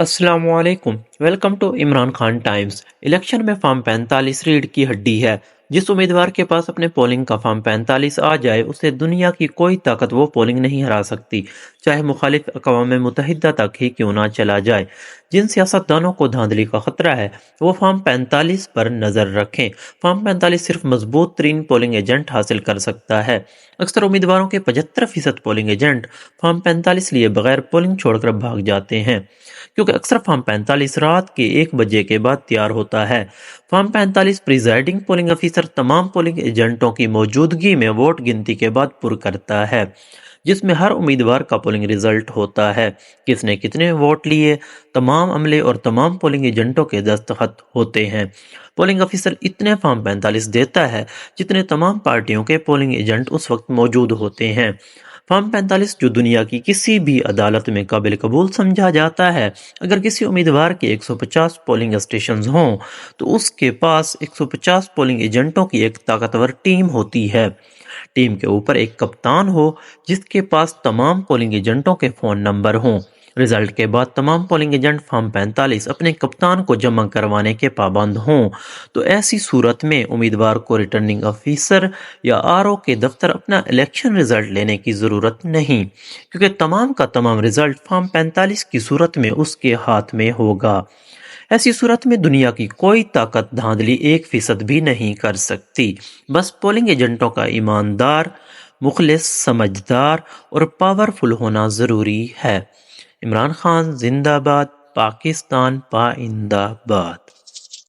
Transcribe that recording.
अस्सलाम वालेकुम। Welcome to Imran Khan Times. Election में फॉर्म 45 रीढ़ की हड्डी है। जिस उम्मीदवार के पास अपने पोलिंग का फॉर्म 45 आ जाए, उसे दुनिया की कोई ताकत वो पोलिंग नहीं हरा सकती, चाहे मुखालिफ अक़वाम मुत्तहिदा तक ही क्यों ना चला जाए। जिन सियासतदानों को धांधली का खतरा है, वो फॉर्म 45 पर नज़र रखें। फॉर्म 45 सिर्फ मजबूत तरीन पोलिंग एजेंट हासिल कर सकता है। अक्सर उम्मीदवारों के 75% पोलिंग एजेंट फॉर्म 45 लिए बगैर पोलिंग छोड़कर भाग जाते हैं, क्योंकि अक्सर फॉर्म 45 रात के 1 बजे के बाद तैयार होता है। फॉर्म 45 प्रिजाइडिंग पोलिंग अफसर तमाम पोलिंग एजेंटों की मौजूदगी में वोट गिनती के बाद पुर करता है, जिसमें हर उम्मीदवार का पोलिंग रिजल्ट होता है, किसने कितने वोट लिए, तमाम अमले और तमाम पोलिंग एजेंटों के दस्तखत होते हैं। पोलिंग अफसर इतने फॉर्म 45 देता है जितने तमाम पार्टियों के पोलिंग एजेंट उस वक्त मौजूद होते हैं। फॉर्म 45 जो दुनिया की किसी भी अदालत में काबिल कबूल समझा जाता है। अगर किसी उम्मीदवार के 150 पोलिंग स्टेशन हों, तो उसके पास 150 पोलिंग एजेंटों की एक ताकतवर टीम होती है। टीम के ऊपर एक कप्तान हो, जिसके पास तमाम पोलिंग एजेंटों के फ़ोन नंबर हों। रिजल्ट के बाद तमाम पोलिंग एजेंट फॉर्म 45 अपने कप्तान को जमा करवाने के पाबंद हों, तो ऐसी सूरत में उम्मीदवार को रिटर्निंग ऑफिसर या आरओ के दफ्तर अपना इलेक्शन रिजल्ट लेने की ज़रूरत नहीं, क्योंकि तमाम का तमाम रिजल्ट फॉर्म 45 की सूरत में उसके हाथ में होगा। ऐसी सूरत में दुनिया की कोई ताकत धांधली 1% भी नहीं कर सकती। बस पोलिंग एजेंटों का ईमानदार, मुखलिस, समझदार और पावरफुल होना ज़रूरी है। इमरान खान जिंदाबाद, पाकिस्तान पाइंदाबाद।